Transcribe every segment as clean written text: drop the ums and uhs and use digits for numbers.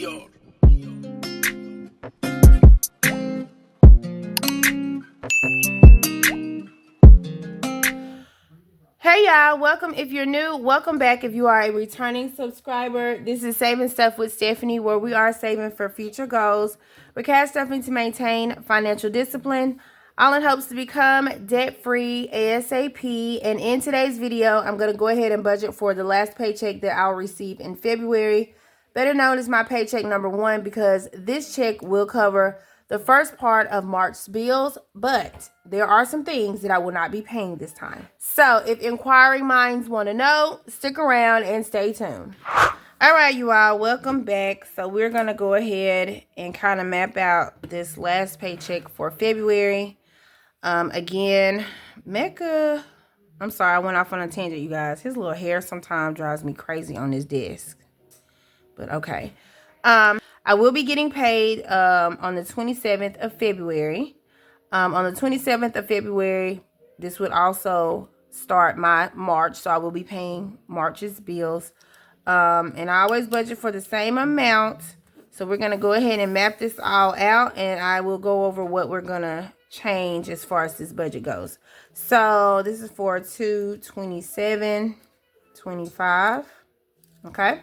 Hey y'all, welcome if you're new, welcome back if you are a returning subscriber. This is Saving Stuff with Stephanie, where we are saving for future goals. We're cash stuffing to maintain financial discipline, all in hopes to become debt-free ASAP. And in today's video, I'm going to go ahead and budget for the last paycheck that I'll receive in February, better known as my paycheck number 1, because this check will cover the first part of March's bills, but there are some things that I will not be paying this time. So if inquiring minds want to know, stick around and stay tuned. All right, you all, welcome back. So we're going to go ahead and kind of map out this last paycheck for February. Again, Mecca, I'm sorry, I went off on a tangent, you guys. His little hair sometimes drives me crazy on this desk. But okay. I will be getting paid on the 27th of February. On the 27th of February, this would also start my March, so I will be paying March's bills. And I always budget for the same amount. So we're going to go ahead and map this all out, and I will go over what we're going to change as far as this budget goes. So this is for 2/27/25. Okay.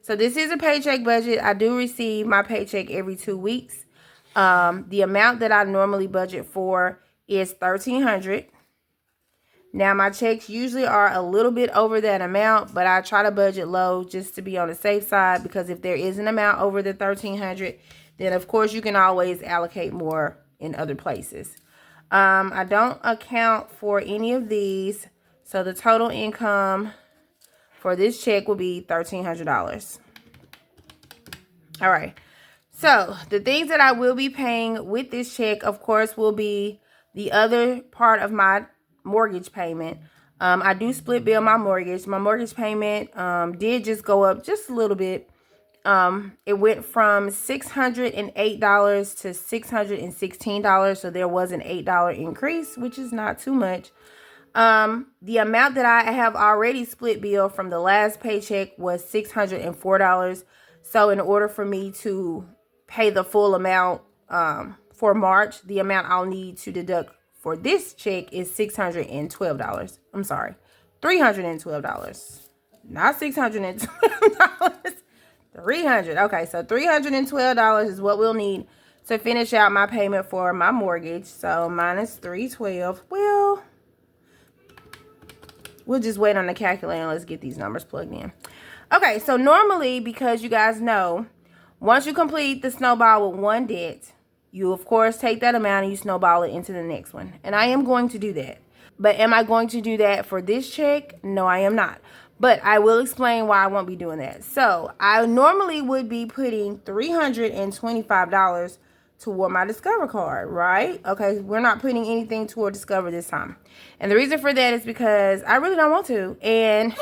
So this is a paycheck budget. I do receive my paycheck every 2 weeks. The amount that I normally budget for is $1,300. Now my checks usually are a little bit over that amount, but I try to budget low just to be on the safe side, because if there is an amount over the $1,300, then of course you can always allocate more in other places. I don't account for any of these, so the total income for this check will be $1,300. All right. So the things that I will be paying with this check, of course, will be the other part of my mortgage payment. I do split bill my mortgage. My mortgage payment did just go up just a little bit. It went from $608 to $616. So there was an $8 increase, which is not too much. The amount that I have already split bill from the last paycheck was $604. So in order for me to pay the full amount for March, the amount I'll need to deduct for this check is $612. I'm sorry, $312. Not $612. $300. Okay, so $312 is what we'll need to finish out my payment for my mortgage. So minus $312. Well, we'll just wait on the calculator and let's get these numbers plugged in. Okay, so normally, because you guys know, once you complete the snowball with one debt, you of course take that amount and you snowball it into the next one. And I am going to do that. But am I going to do that for this check? No, I am not. But I will explain why I won't be doing that. So I normally would be putting $325 toward my Discover card, right? Okay, we're not putting anything toward Discover this time. And the reason for that is because I really don't want to. And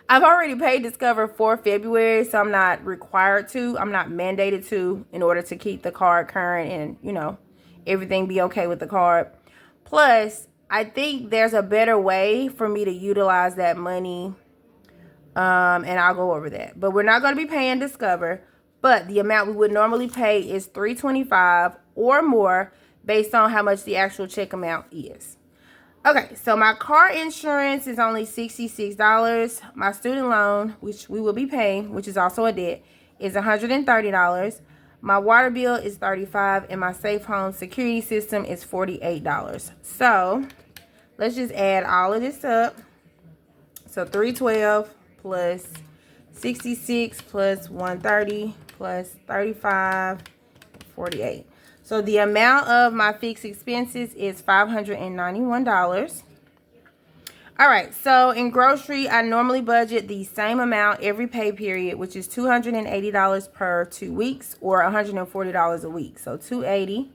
I've already paid Discover for February, so I'm not required to. I'm not mandated to, in order to keep the card current and, you know, everything be okay with the card. Plus, I think there's a better way for me to utilize that money, and I'll go over that. But we're not going to be paying Discover, but the amount we would normally pay is $325 or more based on how much the actual check amount is. Okay, so my car insurance is only $66. My student loan, which we will be paying, which is also a debt, is $130. My water bill is $35, and my safe home security system is $48. So let's just add all of this up. So $312 plus 66 plus 130 plus 35, 48. So the amount of my fixed expenses is $591. All right, so in grocery, I normally budget the same amount every pay period, which is $280 per 2 weeks, or $140 a week. So $280.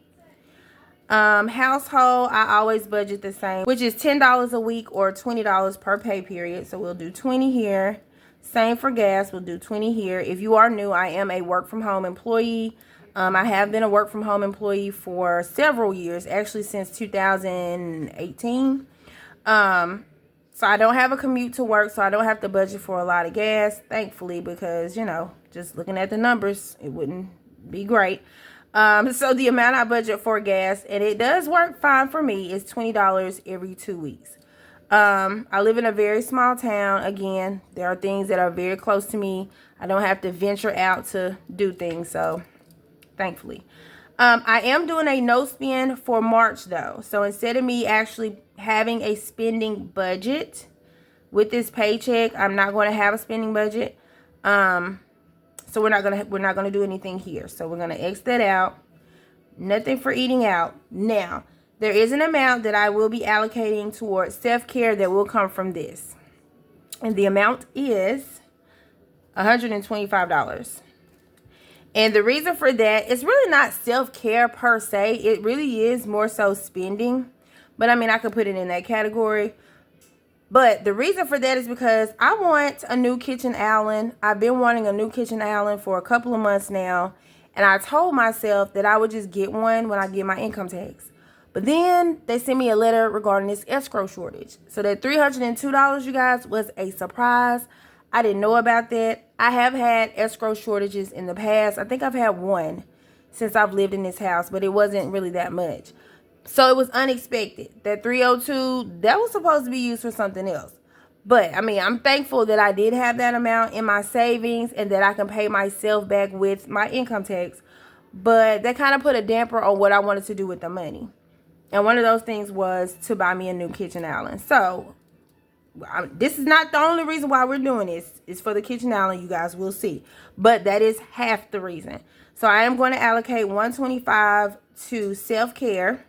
Household, I always budget the same, which is $10 a week or $20 per pay period. So we'll do 20 here. Same for gas, we'll do 20 here. If you are new, I am a work from home employee. I have been a work from home employee for several years, actually since 2018. So I don't have a commute to work, so I don't have to budget for a lot of gas, thankfully, because, you know, just looking at the numbers, it wouldn't be great. So the amount I budget for gas, and it does work fine for me, is $20 every 2 weeks. I live in a very small town. Again, there are things that are very close to me. I don't have to venture out to do things, so thankfully. I am doing a no spend for March though. So instead of me actually having a spending budget with this paycheck, I'm not going to have a spending budget. So we're not gonna do anything here. So we're gonna X that out. Nothing for eating out. Now, there is an amount that I will be allocating towards self-care that will come from this. And the amount is $125. And the reason for that is really not self-care per se. It really is more so spending. But I mean, I could put it in that category. But the reason for that is because I want a new kitchen island. I've been wanting a new kitchen island for a couple of months now. And I told myself that I would just get one when I get my income tax. But then they sent me a letter regarding this escrow shortage. So that $302, you guys, was a surprise. I didn't know about that. I have had escrow shortages in the past. I think I've had one since I've lived in this house, but it wasn't really that much. So it was unexpected. That 302, that was supposed to be used for something else. But, I mean, I'm thankful that I did have that amount in my savings and that I can pay myself back with my income tax. But that kind of put a damper on what I wanted to do with the money. And one of those things was to buy me a new kitchen island. So, this is not the only reason why we're doing this. It's for the kitchen island, you guys will see. But that is half the reason. So, I am going to allocate $125 to self-care.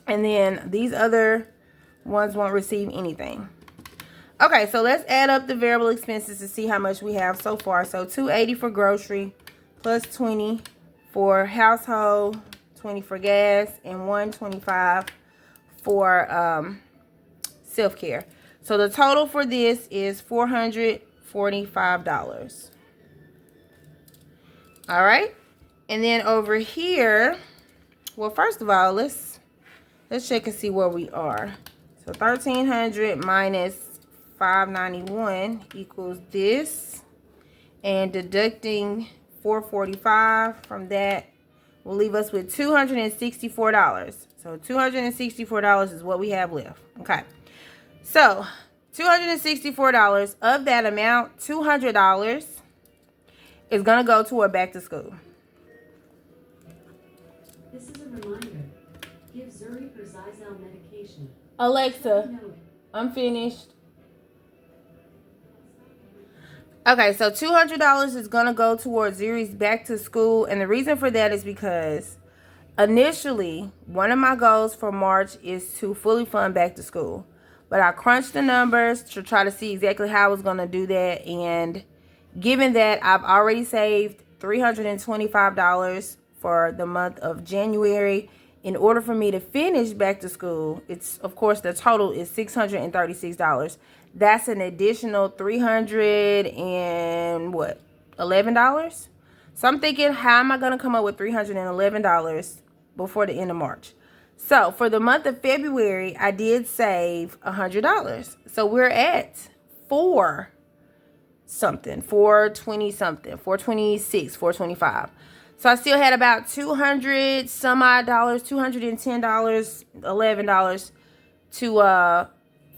And then these other ones won't receive anything. Okay, so let's add up the variable expenses to see how much we have so far. So $280 for grocery, plus $20 for household, $20 for gas, and $125 for self-care. So the total for this is $445. All right, and then over here, well, first of all, let's check and see where we are. So 1,300 minus 591 equals this, and deducting 445 from that will leave us with $264. So $264 is what we have left. Okay, so $264 of that amount, $200 is gonna go toward back to school. This is a reminder. Give Zuri her Zizal medication. Alexa, I'm finished. Okay, so $200 is going to go towards Zuri's back to school. And the reason for that is because initially, one of my goals for March is to fully fund back to school. But I crunched the numbers to try to see exactly how I was going to do that. And given that I've already saved $325 for the month of January, in order for me to finish back to school, it's, of course, the total is $636. That's an additional $311. So I'm thinking, how am I going to come up with $311 before the end of March? So for the month of February, I did save $100. So we're at 426, 425. So I still had about $200 some odd dollars, $210, $11 to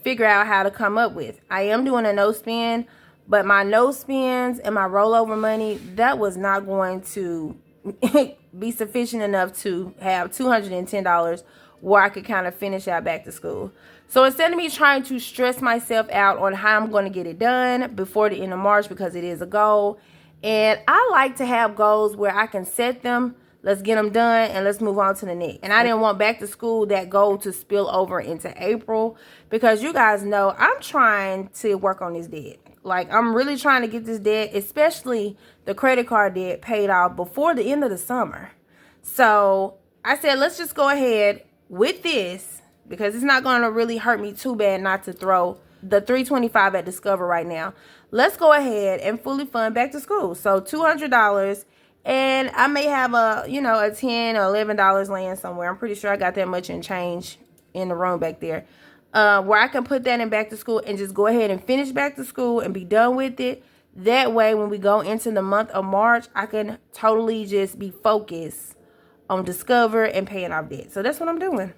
figure out how to come up with. I am doing a no spend, but my no spends and my rollover money, that was not going to be sufficient enough to have $210 where I could kind of finish out back to school. So instead of me trying to stress myself out on how I'm going to get it done before the end of March, because it is a goal, and I like to have goals where I can set them, let's get them done, and let's move on to the next. And I didn't want back to school, that goal, to spill over into April, because you guys know I'm trying to work on this debt. Like, I'm really trying to get this debt, especially the credit card debt, paid off before the end of the summer. So I said, let's just go ahead with this, because it's not going to really hurt me too bad not to throw the $325 at Discover right now. Let's go ahead and fully fund back to school. So $200, and I may have a $10 or $11 laying somewhere. I'm pretty sure I got that much in change in the room back there. where I can put that in back to school and just go ahead and finish back to school and be done with it. That way, when we go into the month of March, I can totally just be focused on Discover and paying off debt. So that's what I'm doing.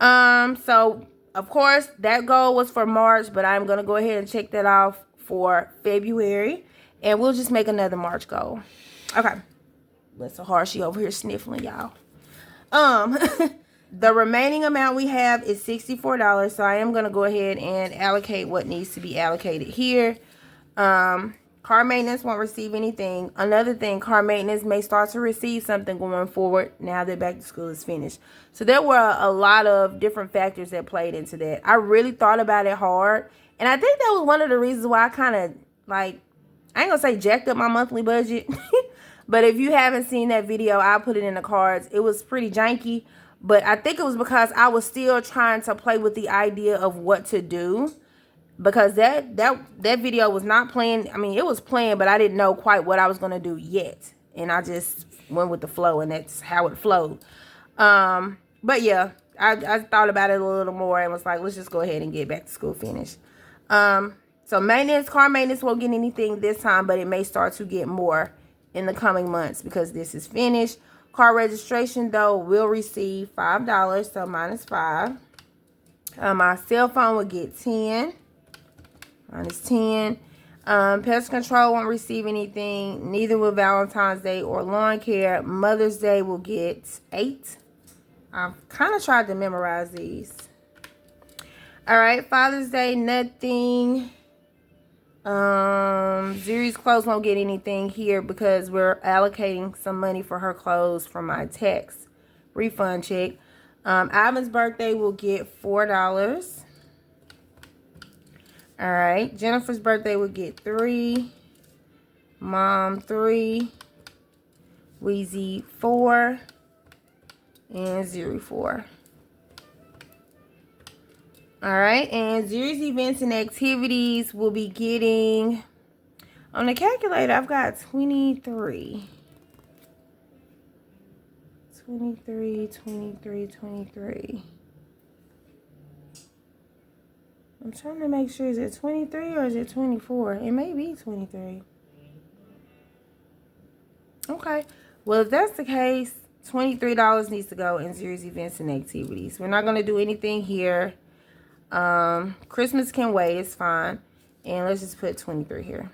So of course that goal was for March, but I'm going to go ahead and check that off for February, and we'll just make another March goal. Okay. Bless her heart, she over here sniffling, y'all. The remaining amount we have is $64, so I am going to go ahead and allocate what needs to be allocated here. Car maintenance won't receive anything. Another thing, car maintenance may start to receive something going forward now that back to school is finished. So there were a lot of different factors that played into that. I really thought about it hard, and I think that was one of the reasons why I kind of, like, I ain't gonna say jacked up my monthly budget, but if you haven't seen that video, I'll put it in the cards. It was pretty janky, but I think it was because I was still trying to play with the idea of what to do. Because that video was not playing. I mean, it was playing, but I didn't know quite what I was going to do yet. And I just went with the flow, and that's how it flowed. But yeah, I thought about it a little more and was like, let's just go ahead and get back to school finished. So maintenance, car maintenance won't get anything this time, but it may start to get more in the coming months because this is finished. Car registration, though, will receive $5, so minus 5. My cell phone will get 10. Minus 10. Pest control won't receive anything. Neither will Valentine's Day or lawn care. Mother's Day will get 8. I've kind of tried to memorize these. Alright, Father's Day, nothing. Zuri's clothes won't get anything here because we're allocating some money for her clothes from my tax refund check. Ivan's birthday will get $4. All right, Jennifer's birthday will get 3. Mom 3. Wheezy 4. And Zuri 4. All right, and Zuri's events and activities will be getting, on the calculator, I've got 23. 23, 23, 23. I'm trying to make sure, is it 23 or is it 24? It may be 23. Okay. Well, if that's the case, $23 needs to go in Zuri's events and activities. We're not going to do anything here. Christmas can wait. It's fine. And let's just put 23 here.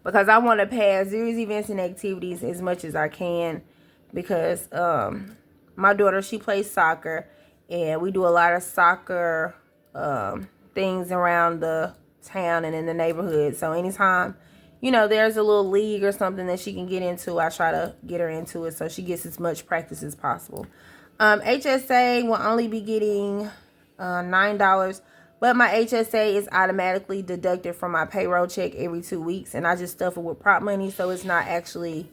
Because I want to pass Zuri's events and activities as much as I can. Because my daughter, she plays soccer. And we do a lot of soccer things around the town and in the neighborhood. So anytime, you know, there's a little league or something that she can get into, I try to get her into it so she gets as much practice as possible. HSA will only be getting $9, but my HSA is automatically deducted from my payroll check every 2 weeks, and I just stuff it with prop money, so it's not actually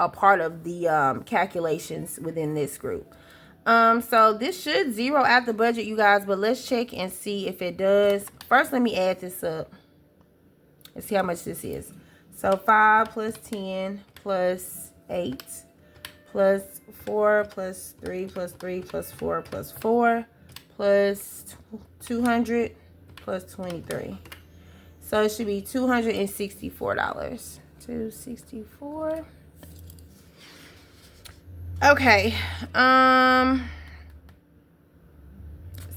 a part of the calculations within this group. So this should zero out the budget, you guys, but let's check and see if it does. First, let me add this up. Let's see how much this is. So 5 plus 10 plus 8 plus 4 plus 3 plus 3 plus 4 plus 4 plus 200 plus 23. So it should be $264. 264. Okay.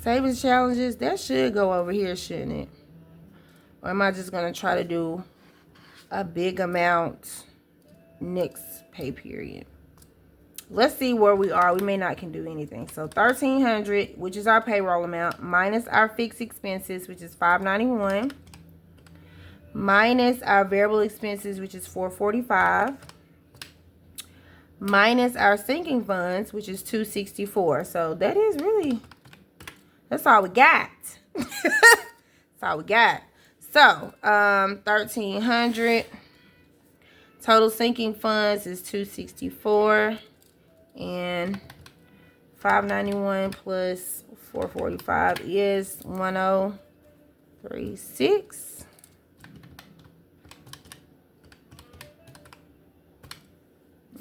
Savings challenges, that should go over here, shouldn't it? Or am I just going to try to do a big amount next pay period? Let's see where we are. We may not can do anything. So $1,300, which is our payroll amount, minus our fixed expenses, which is $591, minus our variable expenses, which is $445, minus our sinking funds, which is $264. So that is really, that's all we got. That's all we got. So, $1,300. Total sinking funds is $264. And $591 plus $445 is $1036.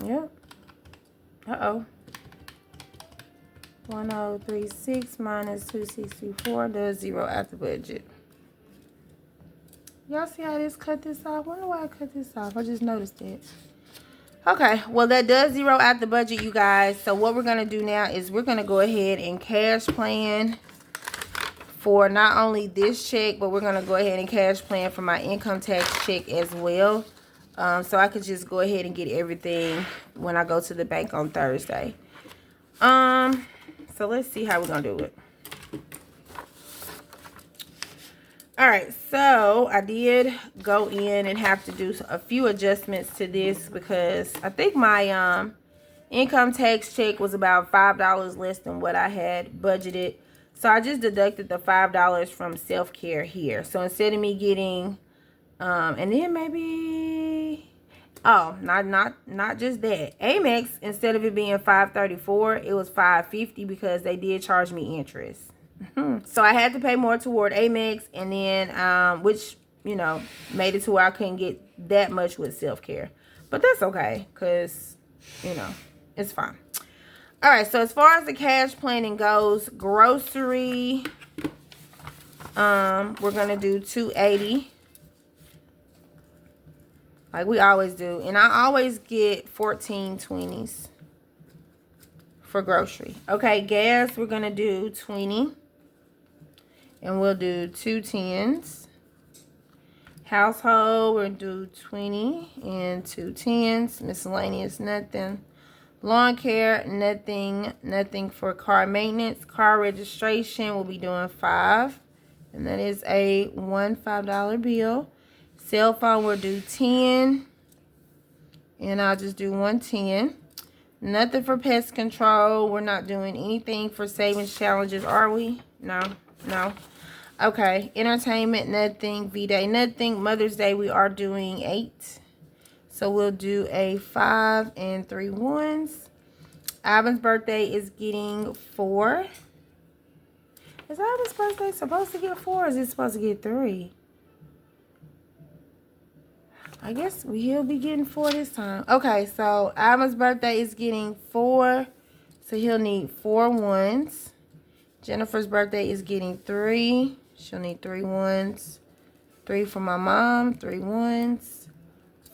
Yep. Uh-oh. 1036 minus 264 does 0 out the budget. Y'all see how this cut this off? I wonder why I cut this off. I just noticed it. Okay, well, that does 0 out the budget, you guys. So what we're going to do now is we're going to go ahead and cash plan for not only this check, but we're going to go ahead and cash plan for my income tax check as well. So I could just go ahead and get everything when I go to the bank on Thursday. So let's see how we're going to do it. All right, so I did go in and have to do a few adjustments to this because I think my income tax check was about $5 less than what I had budgeted. So I just deducted the $5 from self-care here. So instead of me getting, and then maybe, oh, not just that. Amex, instead of it being $5.34, it was $5.50 because they did charge me interest. So I had to pay more toward Amex, and then, which, you know, made it to where I couldn't get that much with self-care. But that's okay, because, you know, it's fine. All right, so as far as the cash planning goes, grocery, we're going to do $280. Like we always do. And I always get 14 20s for grocery. Okay, gas, we're going to do 20. And we'll do 2 10s. Household, we'll do 20 and 2 10s. Miscellaneous, nothing. Lawn care, nothing. Nothing for car maintenance. Car registration, we'll be doing 5. And that is a $5 bill. Cell phone, we'll do 10. And I'll just do 110. Nothing for pest control. We're not doing anything for savings challenges, are we? No. Okay, entertainment, nothing. V-Day, nothing. Mother's Day, we are doing 8. So we'll do a 5 and 3 1s. Ivan's birthday is getting 4. Is Ivan's birthday supposed to get 4 or is it supposed to get 3? I guess he'll be getting 4 this time. Okay, so Ivan's birthday is getting 4. So he'll need 4 1s. Jennifer's birthday is getting 3. She'll need 3 1s. 3 for my mom, 3 1s.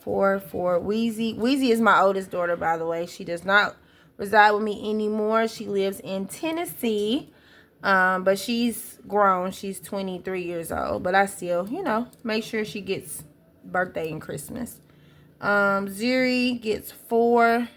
4 for Wheezy. Wheezy is my oldest daughter, by the way. She does not reside with me anymore. She lives in Tennessee. But she's grown. She's 23 years old. But I still, you know, make sure she gets birthday and Christmas. Zuri gets 4.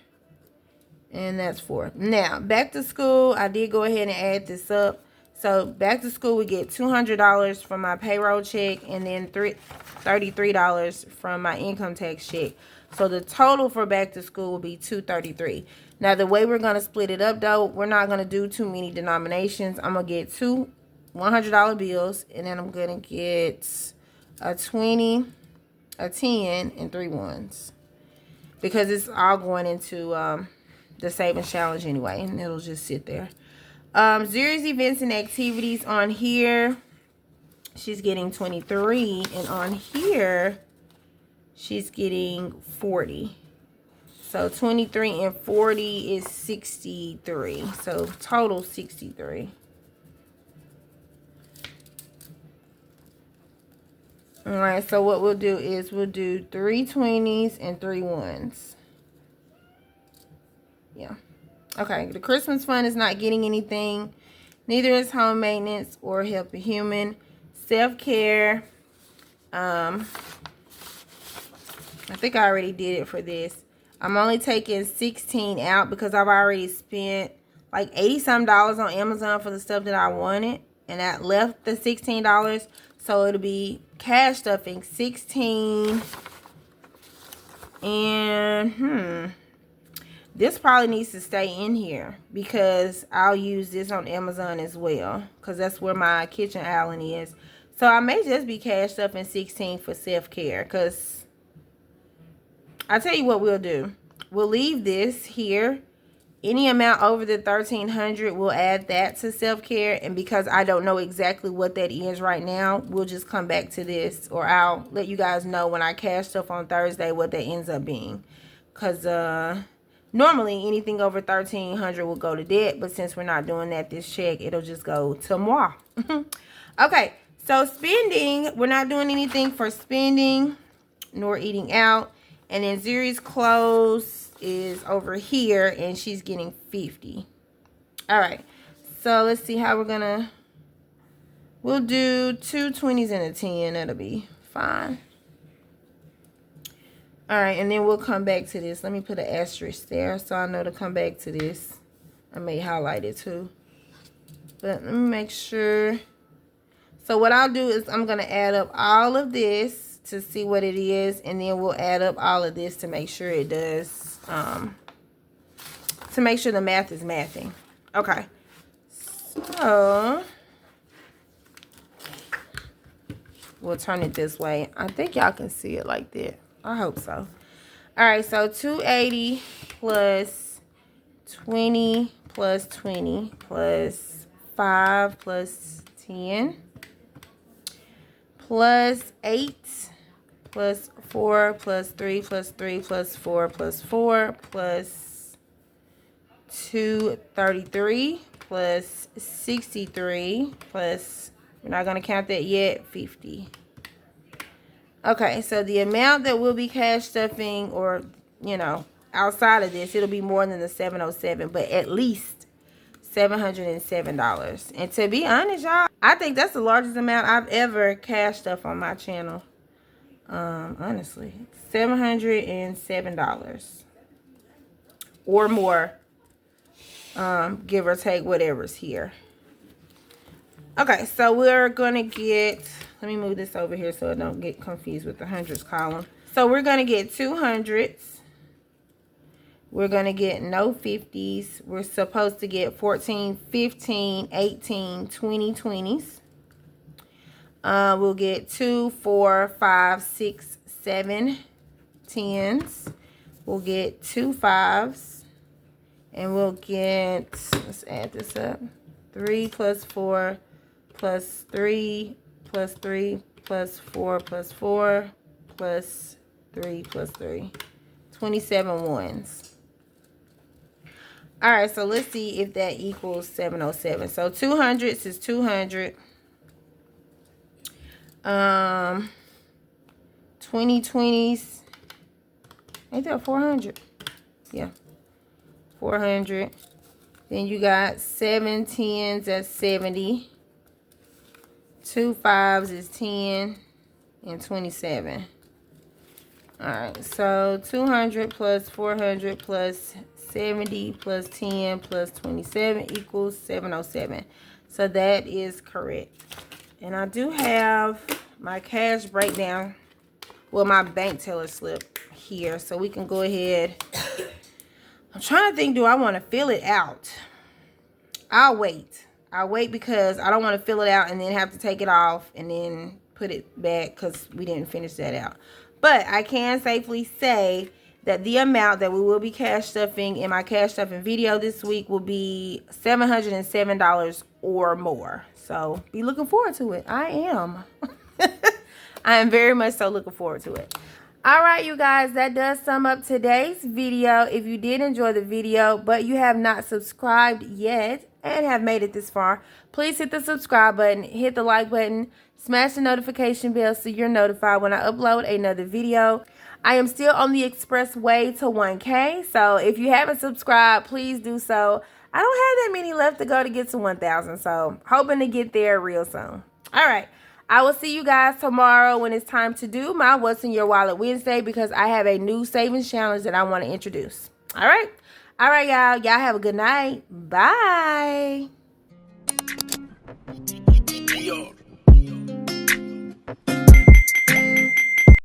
And that's 4. Now, back to school. I did go ahead and add this up. So, back to school, we get $200 from my payroll check and then $33 from my income tax check. So, the total for back to school will be $233. Now, the way we're going to split it up, though, we're not going to do too many denominations. I'm going to get 2 $100 bills, and then I'm going to get a 20, a 10, and 3 1s. Because it's all going into the savings challenge anyway, and it'll just sit there. Zuri's events and activities on here, she's getting 23, and on here, she's getting 40. So 23 and 40 is 63. So total 63. All right, so what we'll do is we'll do 3 20s and 3 1s. Yeah. Okay, the Christmas fund is not getting anything. Neither is home maintenance or help a human. Self-care. I think I already did it for this. I'm only taking 16 out because I've already spent like 80-some dollars on Amazon for the stuff that I wanted. And that left the $16. So it'll be cash stuffing 16. And this probably needs to stay in here because I'll use this on Amazon as well because that's where my kitchen island is. So I may just be cash stuffing 16 for self-care because I'll tell you what we'll do. We'll leave this here. Any amount over the $1,300, we'll add that to self-care. And because I don't know exactly what that is right now, we'll just come back to this. Or I'll let you guys know when I cash stuff on Thursday what that ends up being. Because Normally, anything over $1,300 will go to debt, but since we're not doing that this check, it'll just go to moi. Okay, so spending, we're not doing anything for spending nor eating out. And then Zuri's clothes is over here, and she's getting 50. All right, so let's see how we're gonna, we'll do 2 20s and a 10. That'll be fine. All right, and then we'll come back to this. Let me put an asterisk there so I know to come back to this. I may highlight it too. But let me make sure. So what I'll do is I'm going to add up all of this to see what it is. And then we'll add up all of this to make sure it does. To make sure the math is mathing. Okay. So we'll turn it this way. I think y'all can see it like that. I hope so. All right, so 280 plus 20 plus 20 plus 5 plus 10 plus 8 plus 4 plus 3 plus 3 plus 4 plus 4 plus 233 plus 63 plus, we're not going to count that yet, 50. Okay, so the amount that we'll be cash stuffing, or, you know, outside of this, it'll be more than the $707, but at least $707. And to be honest, y'all, I think that's the largest amount I've ever cash stuffed on my channel. Honestly, $707 or more, give or take whatever's here. Okay, so we're gonna get, let me move this over here so I don't get confused with the hundreds column. So we're gonna get 200s. We're gonna get no 50s. We're supposed to get 14, 15, 18, 20, 20s. We'll get 2, 4, 5, 6, 7 10s. We'll get 2 5s. And we'll get, let's add this up, 3 plus 4 plus 3 plus 3 plus 4 plus 4 plus 3 plus 3. 27 ones. All right, so let's see if that equals 707. So 200s is 200. 20 20s. Ain't that 400? Yeah. 400. Then you got 7 10s, that's 70. 2 5s is 10 and 27. All right, so 200 plus 400 plus 70 plus 10 plus 27 equals 707. So that is correct. And I do have my cash breakdown, well, my bank teller slip here, so we can go ahead. I'm trying to think, do I want to fill it out? I'll wait. I'll wait because I don't want to fill it out and then have to take it off and then put it back because we didn't finish that out. But I can safely say that the amount that we will be cash stuffing in my cash stuffing video this week will be $707 or more. So be looking forward to it. I am. I am very much so looking forward to it. All right, you guys, that does sum up today's video. If you did enjoy the video, but you have not subscribed yet and have made it this far, please hit the subscribe button, hit the like button, smash the notification bell so you're notified when I upload another video. I am still on the express way to 1K, so if you haven't subscribed, please do so. I don't have that many left to go to get to 1,000, so hoping to get there real soon. All right. I will see you guys tomorrow when it's time to do my What's in Your Wallet Wednesday, because I have a new savings challenge that I want to introduce. All right. All right, y'all. Y'all have a good night. Bye. Yo.